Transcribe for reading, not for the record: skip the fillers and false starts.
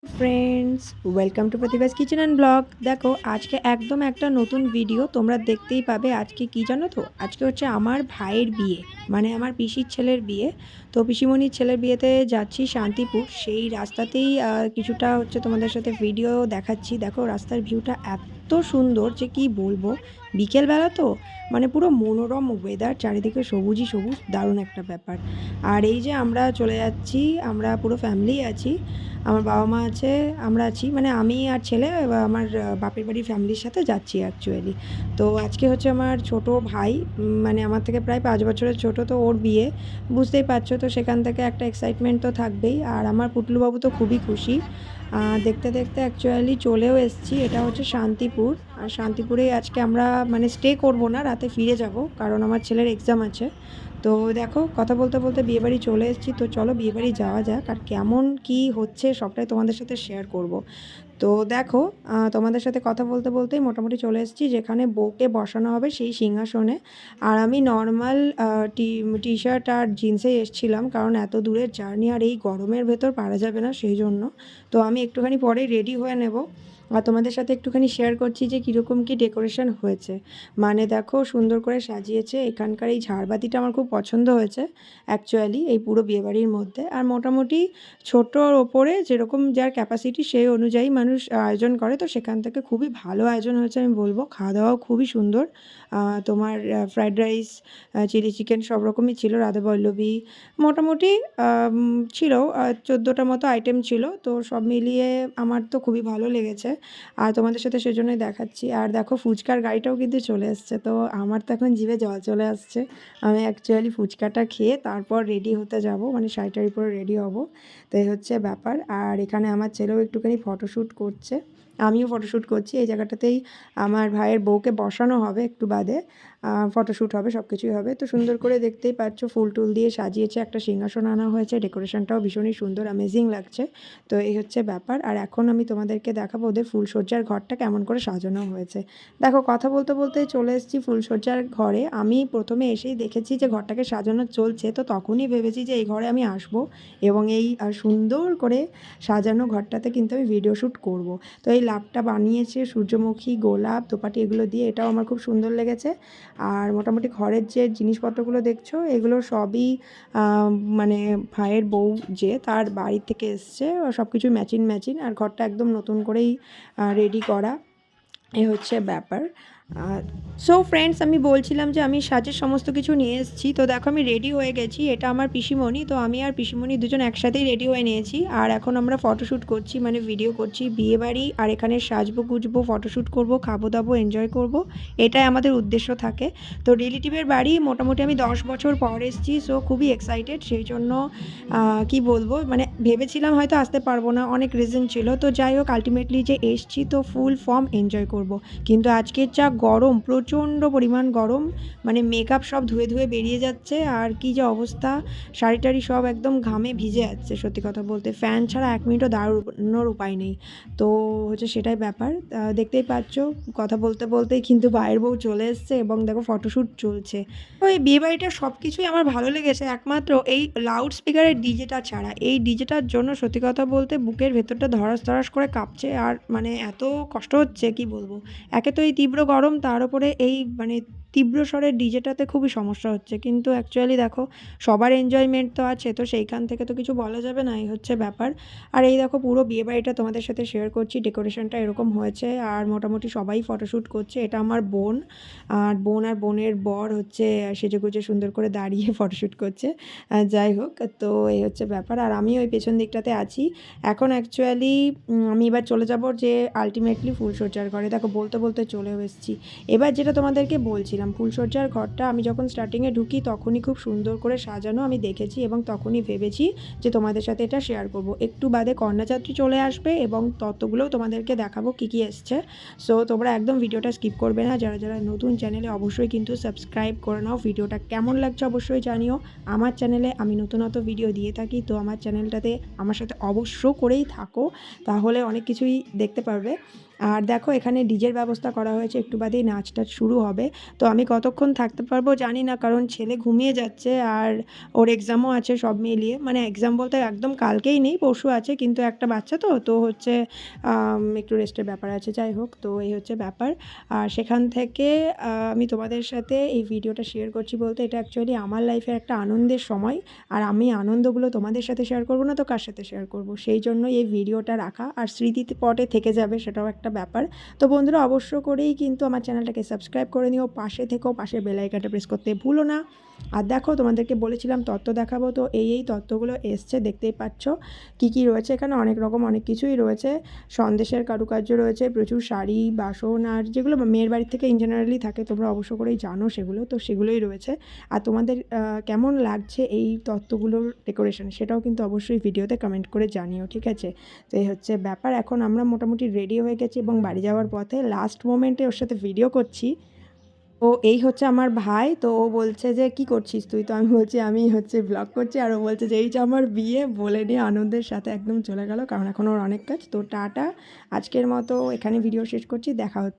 Friends, welcome to Pratibha's kitchen and blog. দেখো আজকে একদম একটা নতুন ভিডিও তোমরা দেখতেই পাবে। আজকে কি জানো তো, আজকে হচ্ছে আমার ভাইয়ের বিয়ে, মানে আমার পিসির ছেলের বিয়ে। তো পিসিমণির ছেলের বিয়েতে যাচ্ছি শান্তিপুর, সেই রাস্তাতেই কিছুটা হচ্ছে তোমাদের সাথে ভিডিও দেখাচ্ছি। দেখো রাস্তার ভিউটা এত সুন্দর যে কি বলবো। বিকেলবেলা তো মানে পুরো মনোরম ওয়েদার, চারিদিকে সবুজই সবুজ, দারুণ একটা ব্যাপার। আর এই যে আমরা চলে যাচ্ছি, আমরা পুরো ফ্যামিলি আছি, আমার বাবা মা আছে, আমরা আছি, মানে আমি আর ছেলে বা আমার বাপের বাড়ির ফ্যামিলির সাথে যাচ্ছি অ্যাকচুয়ালি। তো আজকে হচ্ছে আমার ছোট ভাই, মানে আমার থেকে প্রায় 5 বছরের ছোট, তো ওর বিয়ে, বুঝতেই পারছো। তো সেখান থেকে একটা এক্সাইটমেন্ট তো থাকবেই। আর আমার পুটলুবাবু তো খুবই খুশি। দেখতে দেখতে অ্যাকচুয়ালি চলেও এসেছি। এটা হচ্ছে শান্তিপুর। আর শান্তিপুরেই আজকে আমরা মানে স্টে করব না, রাতে ফিরে যাব, কারণ আমার ছেলের এক্সাম আছে। তো দেখো কথা বলতে বলতে বিয়েবাড়ি চলে এসেছি। তো চলো বিয়েবাড়ি যাওয়া যাক, আর কেমন কি হচ্ছে সবটাই তোমাদের সাথে শেয়ার করব। তো দেখো তোমাদের সাথে কথা বলতে বলতেই মোটামুটি চলে এসেছি যেখানে বউকে বসানো হবে সেই সিংহাসনে। আর আমি নর্মাল টি শার্ট আর জিন্সেই এসেছিলাম, কারণ এত দূরের জার্নি আর এই গরমের ভেতর পারা যাবে না, সেই জন্য। তো আমি একটুখানি পরেই রেডি হয়ে নেব, আর তোমাদের সাথে একটুখানি শেয়ার করছি যে কীরকম কী ডেকোরেশন হয়েছে। মানে দেখো সুন্দর করে সাজিয়েছে। এখানকার এই ঝাড়বাতিটা আমার খুব পছন্দ হয়েছে অ্যাকচুয়ালি এই পুরো বিয়েবাড়ির মধ্যে। আর মোটামুটি ছোটোর ওপরে যেরকম যার ক্যাপাসিটি সেই অনুযায়ী মানুষ আয়োজন করে, তো সেখান থেকে খুবই ভালো আয়োজন হয়েছে আমি বলবো। খাওয়া দাওয়াও খুবই সুন্দর। তোমার ফ্রায়েড রাইস, চিলি চিকেন সব রকমই ছিল, রাধাবল্লভী মোটামুটি ছিল 14টা মতো আইটেম ছিল। তো সব মিলিয়ে আমার তো খুবই ভালো লেগেছে, আর তোমাদের সাথে সেজন্যই দেখাচ্ছি। আর দেখো ফুচকার গাড়িটাও কিন্তু চলে এসছে, তো আমার তো এখন জিভে জল চলে আসছে। আমি অ্যাকচুয়ালি ফুচকাটা খেয়ে তারপর রেডি হতে যাব, মানে শাড়িটার উপরে রেডি হব। তো এই হচ্ছে ব্যাপার। আর এখানে আমার ছেলেও একটুখানি ফটোশ্যুট করছে, আমিও ফটোশ্যুট করছি। এই জায়গাটাতেই আমার ভাইয়ের বউকে বসানো হবে, একটু বাদে ফটোশ্যুট হবে, সব কিছুই হবে। তো সুন্দর করে দেখতেই পাচ্ছ ফুল টুল দিয়ে সাজিয়েছে, একটা সিংহাসন আনা হয়েছে, ডেকোরেশনটাও ভীষণই সুন্দর, অ্যামেজিং লাগছে। তো এই হচ্ছে ব্যাপার। আর এখন আমি তোমাদেরকে দেখাবো ওদের ফুলসজ্জার ঘরটা কেমন করে সাজানো হয়েছে। দেখো কথা বলতে বলতে চলে এসেছি ফুলসজ্জার ঘরে। আমি প্রথমে এসেই দেখেছি যে ঘরটাকে সাজানো চলছে, তো তখনই ভেবেছি যে এই ঘরে আমি আসব এবং এই সুন্দর করে সাজানো ঘরটাতে কিন্তু আমি ভিডিও শ্যুট করব। তো এই লাভটা বানিয়েছে সূর্যমুখী, গোলাপ, দোপাটি এগুলো দিয়ে, এটাও আমার খুব সুন্দর লেগেছে। আর মোটামুটি ঘরের যে জিনিসপত্রগুলো দেখছো এগুলো সবই মানে ভাইয়ের বউ যে তার বাড়ি থেকে এসছে, সব কিছু ম্যাচিং ম্যাচিং। আর ঘরটা একদম নতুন করেই রেডি করা, এ হচ্ছে ব্যাপার। সো ফ্রেন্ডস, আমি বলছিলাম যে আমি সাজের সমস্ত কিছু নিয়ে এসেছি। তো দেখো আমি রেডি হয়ে গেছি, এটা আমার পিসিমণি। তো আমি আর পিসিমণি দুজন একসাথেই রেডি হয়ে নিয়েছি। আর এখন আমরা ফটোশ্যুট করছি, মানে ভিডিও করছি বিয়েবাড়ি, আর এখানে সাজবো গুজবো, ফটোশ্যুট করব, খাবো দাবো, এনজয় করব, এটাই আমাদের উদ্দেশ্য থাকে। তো রিলেটিভের বাড়ি মোটামুটি আমি 10 বছর পর এসেছি, সো খুবই এক্সাইটেড। সেই জন্য কি বলবো, মানে ভেবেছিলাম হয়তো আসতে পারবো না, অনেক রিজন ছিল। তো যাই হোক আলটিমেটলি যে এসছি, তো ফুল ফর্ম এনজয় করব। কিন্তু আজকের যা গরম, প্রচণ্ড পরিমাণ গরম, মানে মেকআপ সব ধুয়ে ধুয়ে বেরিয়ে যাচ্ছে। আর কি যে অবস্থা, শাড়ি টাড়ি সব একদম ঘামে ভিজে যাচ্ছে। সত্যি কথা বলতে ফ্যান ছাড়া 1 মিনিটও দাঁড়ানোর উপায় নেই। তো হচ্ছে সেটাই ব্যাপার। দেখতেই পাচ্ছ কথা বলতে বলতেই কিন্তু ভাইয়ের বউ চলে এসছে এবং দেখো ফটোশ্যুট চলছে। তো এই বিয়েবাড়িটা সব কিছুই আমার ভালো লেগেছে, একমাত্র এই লাউড স্পিকারের ডিজেটা ছাড়া। এই ডিজেটার জন্য সত্যি কথা বলতে বুকের ভেতরটা ধরাস ধরাস করে কাঁপছে, আর মানে এত কষ্ট হচ্ছে কি বলবো। একে তো এই তীব্র গরম, তার উপরে এই মানে তীব্র স্বরের ডিজেটাতে খুবই সমস্যা হচ্ছে। কিন্তু অ্যাকচুয়ালি দেখো সবার এনজয়মেন্ট তো আছে, তো সেইখান থেকে তো কিছু বলা যাবে না, এই হচ্ছে ব্যাপার। আর এই দেখো পুরো বিয়েবাড়িটা তোমাদের সাথে শেয়ার করছি, ডেকোরেশনটা এরকম হয়েছে। আর মোটামুটি সবাই ফটোশ্যুট করছে। এটা আমার বোন, আর বোন আর বোনের বর হচ্ছে সেজেগুজে সুন্দর করে দাঁড়িয়ে ফটোশ্যুট করছে। যাই হোক, তো এই হচ্ছে ব্যাপার। আর আমি ওই পেছন দিকটাতে আছি। এখন অ্যাকচুয়ালি আমি এবার চলে যাব যে আলটিমেটলি ফুলসজ্জার ঘরে। দেখো বলতে বলতে চলেও এসেছি। এবার যেটা তোমাদেরকে বলছিলাম, ফুলসজ্জার ঘরটা আমি যখন স্টার্টিংয়ে ঢুকি তখনই খুব সুন্দর করে সাজানো আমি দেখেছি, এবং তখনই ভেবেছি যে তোমাদের সাথে এটা শেয়ার করব। একটু বাদে কন্যাযাত্রী চলে আসবে এবং ততগুলোও তোমাদেরকে দেখাবো কী কী এসছে। সো তোমরা একদম ভিডিওটা স্কিপ করবে না। যারা যারা নতুন চ্যানেলে অবশ্যই কিন্তু সাবস্ক্রাইব করে নাও। ভিডিওটা কেমন লাগছে অবশ্যই জানিও। আমার চ্যানেলে আমি নতুন ভিডিও দিয়ে থাকি, তো আমার চ্যানেলটাতে আমার সাথে অবশ্য করেই থাকো, তাহলে অনেক কিছুই দেখতে পারবে। আর দেখো এখানে ডিজের ব্যবস্থা করা হয়েছে, একটু বাদেই নাচ টাচ শুরু হবে। তো আমি কতক্ষণ থাকতে পারবো জানি না, কারণ ছেলে ঘুমিয়ে যাচ্ছে আর ওর এক্সামও আছে সব মিলিয়ে। মানে এক্সাম বলতে একদম কালকেই নেই, পরশু আছে, কিন্তু একটা বাচ্চা তো হচ্ছে একটু রেস্টের ব্যাপার আছে। যাই হোক, তো এই হচ্ছে ব্যাপার। আর সেখান থেকে আমি তোমাদের সাথে এই ভিডিওটা শেয়ার করছি বলতে এটা অ্যাকচুয়ালি আমার লাইফের একটা আনন্দের সময়। আর আমি আনন্দগুলো তোমাদের সাথে শেয়ার করবো না তো কার সাথে শেয়ার করব, সেই জন্যই এই ভিডিওটা রাখা। আর স্মৃতিতে পটে থেকে যাবে, সেটাও একটা ব্যাপার। তো বন্ধুরা অবশ্য করেই কিন্তু আমার চ্যানেলটাকে সাবস্ক্রাইব করে নিও, পাশে থেকেও, পাশের বেল আইকনটা প্রেস করতে ভুলো না। আর দেখো তোমাদেরকে বলেছিলাম তত্ত্ব দেখাবো, তো এই তত্ত্বগুলো এসছে, দেখতেই পাচ্ছ কী রয়েছে এখানে। অনেক রকম অনেক কিছুই রয়েছে, সন্দেশের কারুকার্য রয়েছে, প্রচুর শাড়ি বাসন, আর যেগুলো মেয়ের বাড়ির থেকে ইন জেনারেলি থাকে তোমরা অবশ্য করেই জানো সেগুলো, তো সেগুলোই রয়েছে। আর তোমাদের কেমন লাগছে এই তত্ত্বগুলোর ডেকোরেশন সেটাও কিন্তু অবশ্যই ভিডিওতে কমেন্ট করে জানিও, ঠিক আছে? তো এই হচ্ছে ব্যাপার। এখন আমরা মোটামুটি রেডি হয়ে গেছি এবং বাড়ি যাওয়ার পথে লাস্ট মোমেন্টে ওর সাথে ভিডিও করছি। ও এই হচ্ছে আমার ভাই, তো ও বলছে যে কি করছিস তুই, তো আমি বলছি আমি হচ্ছে ব্লগ করছি, আর ও বলছে যে এই যে আমার বিয়ে, বলে নিয়ে আনন্দের সাথে একদম চলে গেল, কারণ এখন ওর অনেক কাজ। তো টাটা, আজকের মতো এখানে ভিডিও শেষ করছি, দেখা হচ্ছে।